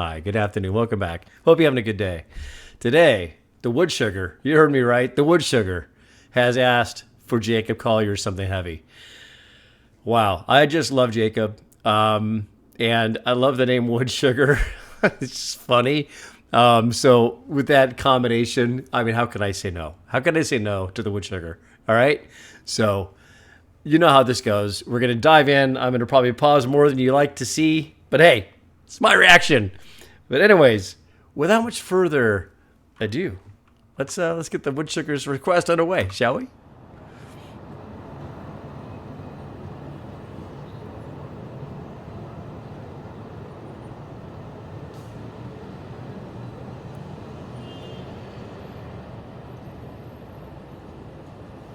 Hi, good afternoon. Welcome back. Hope you're having a good day. Today, the wood sugar, you heard me right, the wood sugar has asked for Jacob Collier something heavy. Wow, I just love Jacob. And I love the name wood sugar. It's just funny. So with that combination, I mean, how can I say no? How can I say no to the wood sugar? All right. So you know how this goes. We're going to dive in. I'm going to probably pause more than you like to see, but hey, it's my reaction. But anyways, without much further ado, let's get the wood sugar's request underway, shall we?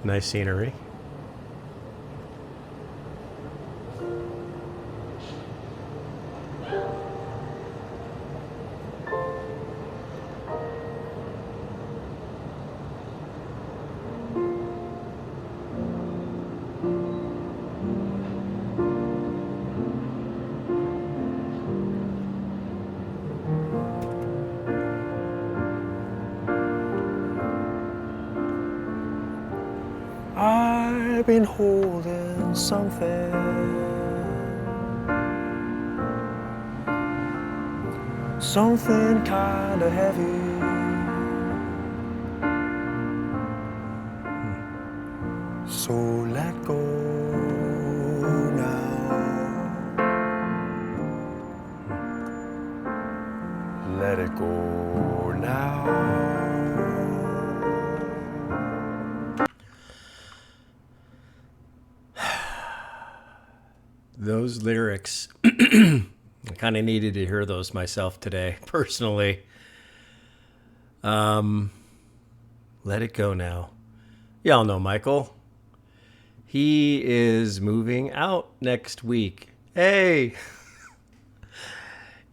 Nice scenery. I've been holding something kinda heavy. So let go now. Let it go now. Those lyrics, I kind of needed to hear those myself today, personally. Let it go now. Y'all know Michael. He is moving out next week. Hey.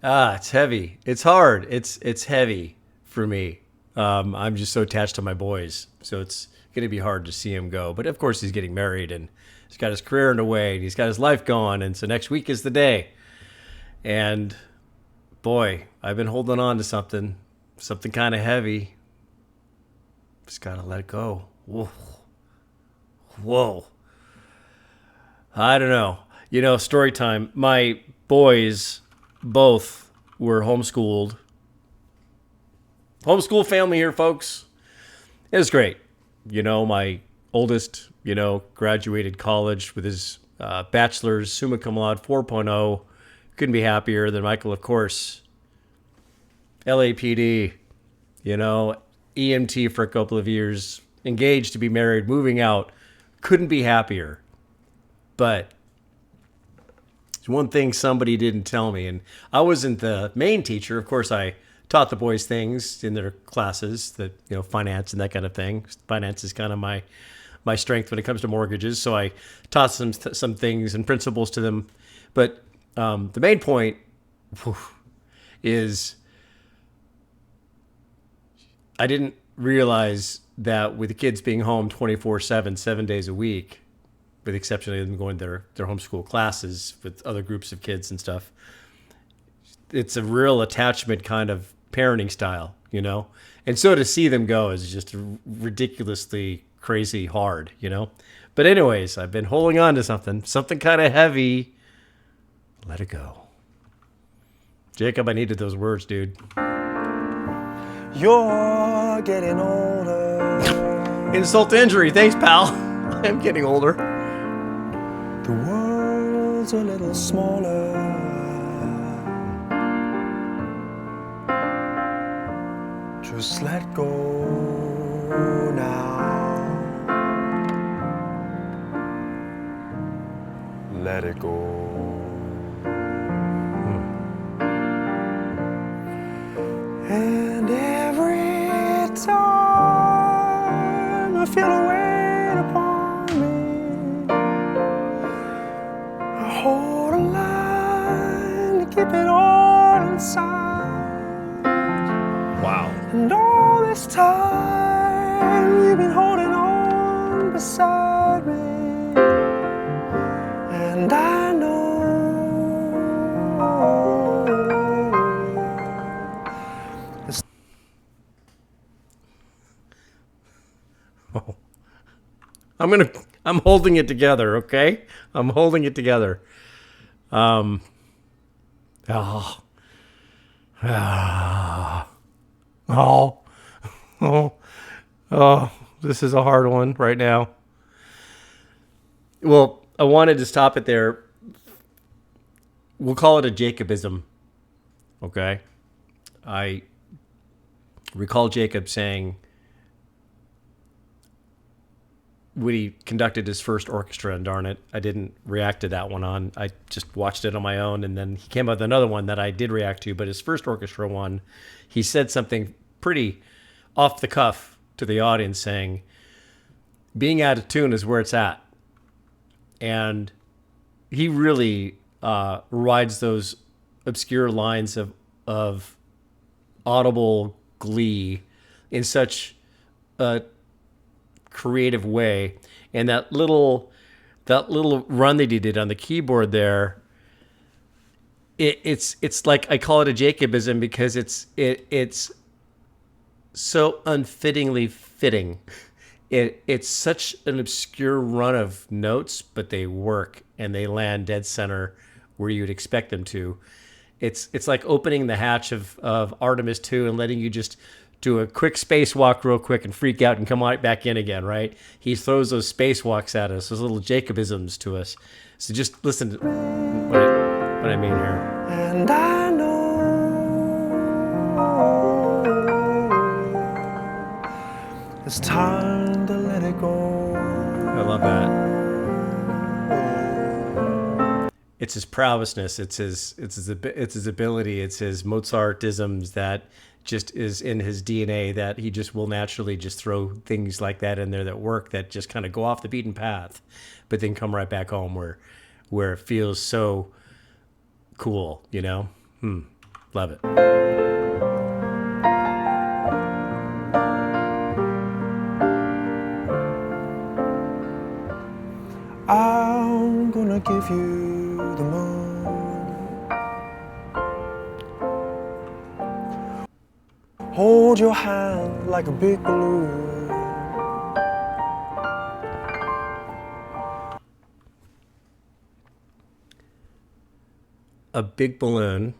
It's heavy. It's hard. It's heavy for me. I'm just so attached to my boys, so it's going to be hard to see him go. But of course, he's getting married and he's got his career underway and he's got his life going. And so next week is the day. And boy, I've been holding on to something kind of heavy. Just got to let it go. Whoa. I don't know. Story time. My boys both were homeschooled. Homeschool family here, folks. It was great. My oldest, graduated college with his bachelor's, summa cum laude 4.0. Couldn't be happier than Michael, of course. LAPD, EMT for a couple of years, engaged to be married, moving out. Couldn't be happier. But there's one thing somebody didn't tell me, and I wasn't the main teacher. Of course, I taught the boys things in their classes, that finance and that kind of thing. Finance is kind of my strength when it comes to mortgages, so I taught some things and principles to them. But the main point is I didn't realize that with the kids being home 24/7, 7 days a week, with the exception of them going to their homeschool classes with other groups of kids and stuff, it's a real attachment kind of parenting style, And so to see them go is just ridiculously crazy hard, But anyways, I've been holding on to something kind of heavy. Let it go. Jacob, I needed those words, dude. You're getting older. Insult to injury. Thanks, pal. I'm getting older. The world's a little smaller. Just let go now. Let it go. And every time I feel a weight upon me, I hold a line to keep it all inside. Wow. And all this time you've been holding on beside me, and I know I'm holding it together, okay? I'm holding it together. Oh. This is a hard one right now. Well, I wanted to stop it there. We'll call it a Jacobism, okay? I recall Jacob saying when he conducted his first orchestra, and darn it, I didn't react to that one I just watched it on my own, and then he came up with another one that I did react to, but his first orchestra one, he said something pretty off the cuff to the audience saying, being out of tune is where it's at. And he really rides those obscure lines of audible glee in such a creative way, and that little run that he did on the keyboard there, it's like, I call it a Jacobism because it's so unfittingly fitting. It's such an obscure run of notes, but they work and they land dead center where you'd expect them to. It's like opening the hatch of Artemis 2 and letting you just do a quick spacewalk real quick and freak out and come right back in again, right? He throws those spacewalks at us, those little Jacobisms to us. So just listen to what I mean here. And I know it's time to let it go. I love that. It's his prowessness. It's his ability. It's his Mozartisms that just is in his DNA, that he just will naturally just throw things like that in there that work, that just kind of go off the beaten path, but then come right back home where it feels so cool, you know? Love it. I'm gonna give you the moon. Hold your hand like a big balloon. A big balloon.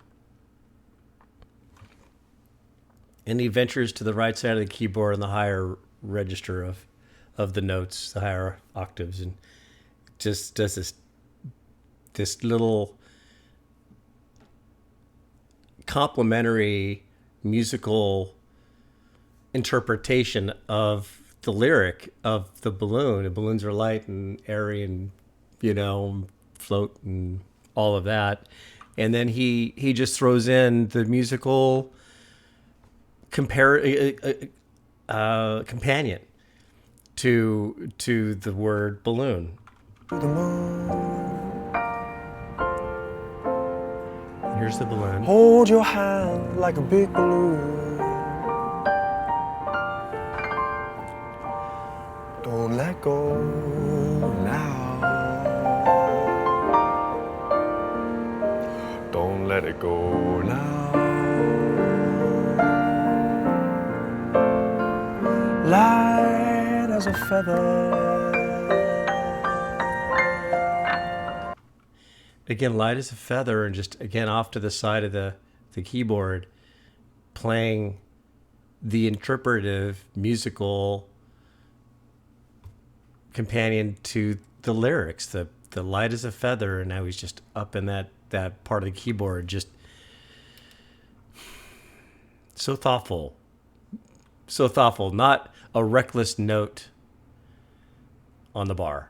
And he ventures to the right side of the keyboard in the higher register of the notes, the higher octaves, and just does this little complementary musical interpretation of the lyric of the balloon. The balloons are light and airy and, you know, float and all of that. And then he just throws in the musical companion to the word balloon. The moon. Here's the balloon. Hold your hand like a big balloon. Don't let go now. Don't let it go now. Light as a feather. Again, light as a feather, and just again off to the side of the keyboard, playing the interpretive musical companion to the lyrics. The light as a feather, and now he's just up in that part of the keyboard, just so thoughtful. So thoughtful, not a reckless note on the bar.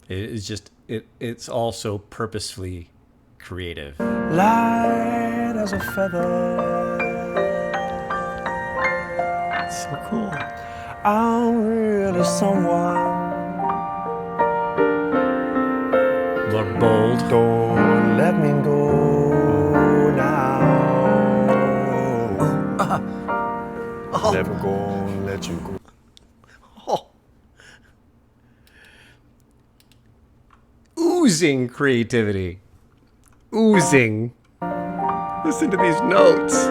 It's just it's also purposefully creative. Light as a feather. It's so cool. I'm really someone. Look bold. Don't let me go now. Never gonna let you go. Oozing creativity. Oozing. Listen to these notes.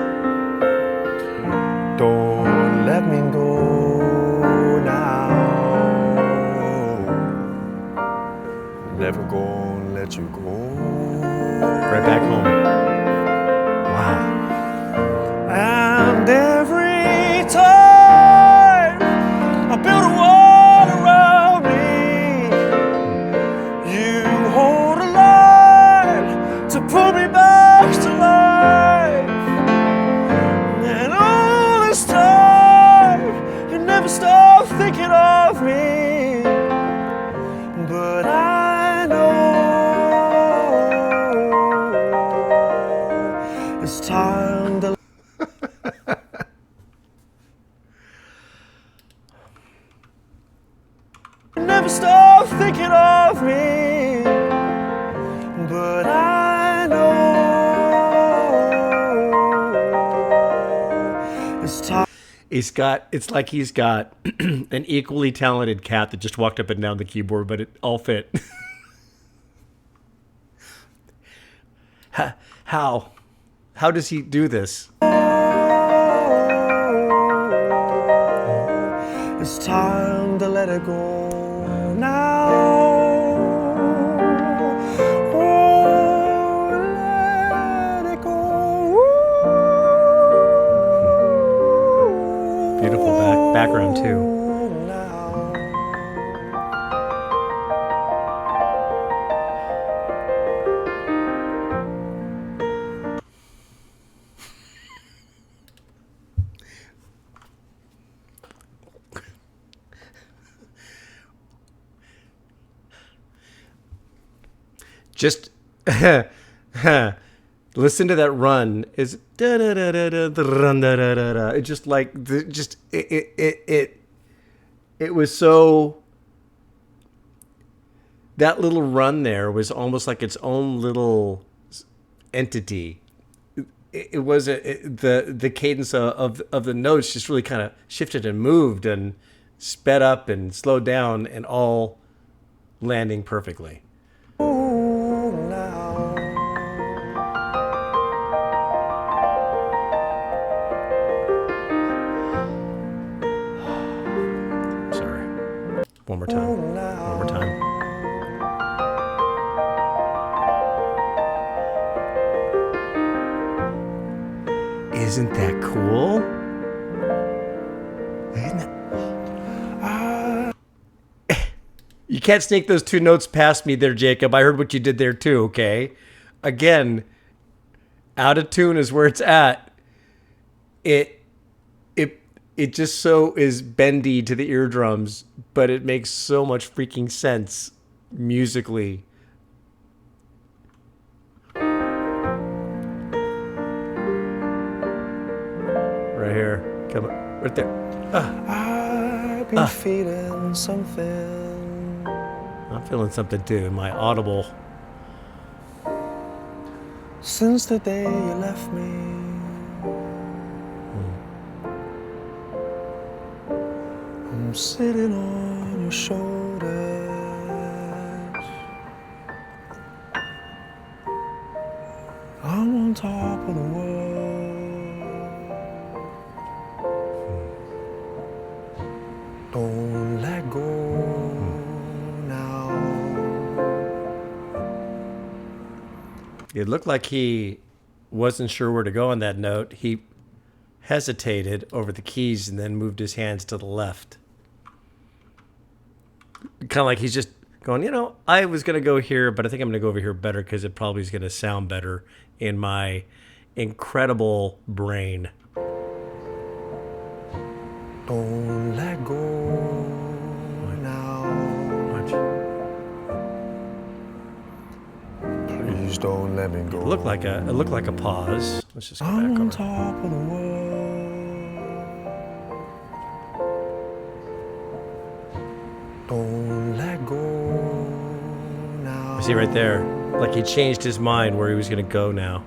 Don't let me go now. never gonna let you go. Right back home. Wow. And every time I build a wall around me, you hold a line to pull me back to life. And all this time, you never stop thinking of me. But I know it's time to never stop thinking of me. But I know it's time. It's like he's got an equally talented cat that just walked up and down the keyboard, but it all fit. How does he do this? It's time to let it go now. Oh, let it go. Beautiful background too. Just listen to that run. Is it just like it was so. That little run there was almost like its own little entity. It was the cadence of the notes just really kind of shifted and moved and sped up and slowed down and all landing perfectly. Sorry. One more time. One more time. Isn't that cool? Isn't that... You can't sneak those two notes past me there, Jacob. I heard what you did there too, okay? Again, out of tune is where it's at. It just so is bendy to the eardrums, but it makes so much freaking sense musically. Right here. Come on. Right there. I've been feeling something. I'm feeling something too. My audible. Since the day you left me. I'm sitting on your shoulders. I'm on top of the world. Don't let go now. It looked like he wasn't sure where to go on that note. He hesitated over the keys and then moved his hands to the left. Kind of like he's just going, I was going to go here, but I think I'm going to go over here better because it probably is going to sound better in my incredible brain. Don't let go now. Please don't let me go. It looked like a pause. Let's just go back I'm on over. top of the world. Don't let go now. See right there, like he changed his mind where he was going to go now.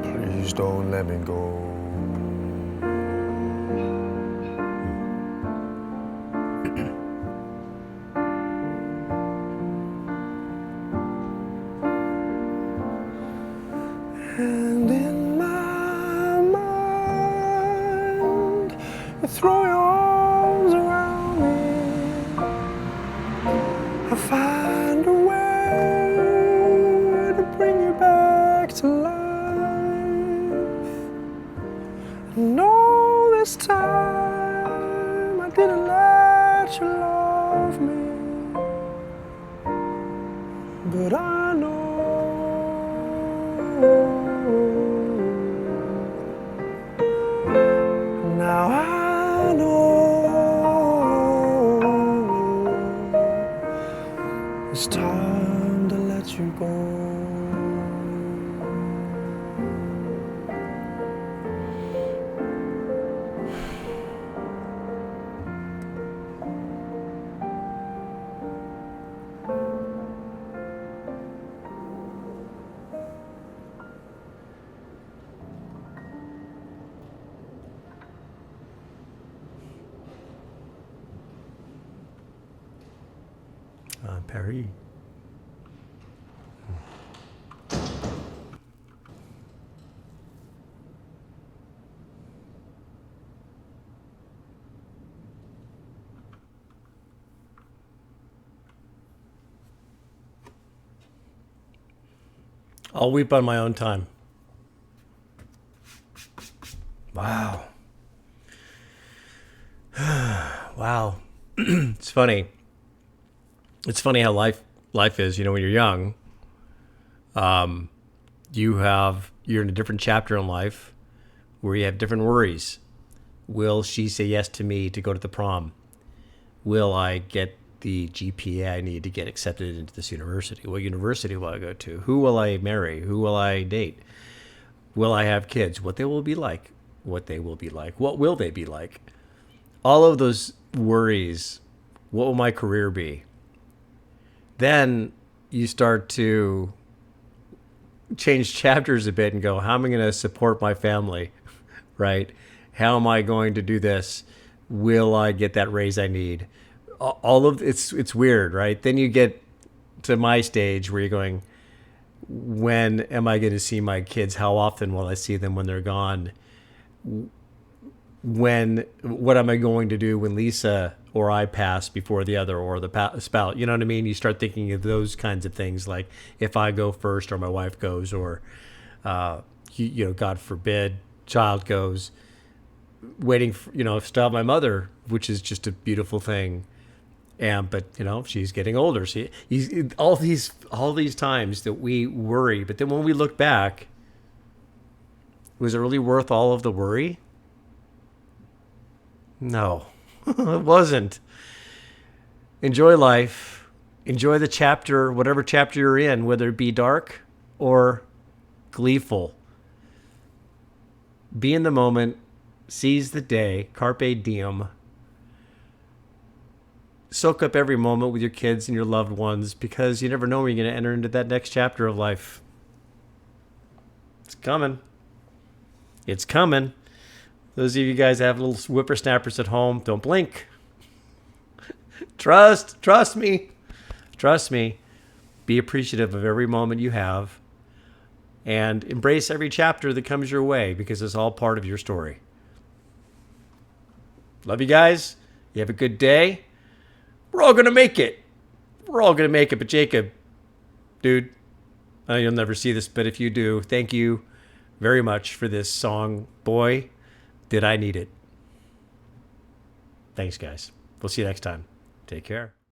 Please don't let me go. And in my mind, you throw your arms around me. I find a way. but I know now I know it's time to let you go. Paris. I'll weep on my own time. Wow. Wow. It's funny. It's funny how life is. You know, when you're young, you're in a different chapter in life where you have different worries. Will she say yes to me to go to the prom? Will I get the GPA I need to get accepted into this university? What university will I go to? Who will I marry? Who will I date? Will I have kids? What they will be like? What they will be like? What will they be like? All of those worries. What will my career be? Then you start to change chapters a bit and go, how am I going to support my family? Right? How am I going to do this? Will I get that raise I need? All of it's weird, right? Then you get to my stage where you're going, when am I going to see my kids? How often will I see them when they're gone? What am I going to do when Lisa or I pass before the other, or the spouse? You know what I mean? You start thinking of those kinds of things, like if I go first or my wife goes, or God forbid, child goes. Waiting for, still have my mother, which is just a beautiful thing. But she's getting older. All these times that we worry, but then when we look back, was it really worth all of the worry? No, it wasn't. Enjoy life. Enjoy the chapter, whatever chapter you're in, whether it be dark or gleeful. Be in the moment. Seize the day. Carpe diem. Soak up every moment with your kids and your loved ones, because you never know when you're going to enter into that next chapter of life. It's coming. It's coming. Those of you guys that have little whippersnappers at home, don't blink. Trust me. Trust me. Be appreciative of every moment you have, and embrace every chapter that comes your way, because it's all part of your story. Love you guys. You have a good day. We're all going to make it. We're all going to make it. But Jacob, dude, I know you'll never see this, but if you do, thank you very much for this song. Boy, did I need it. Thanks, guys. We'll see you next time. Take care.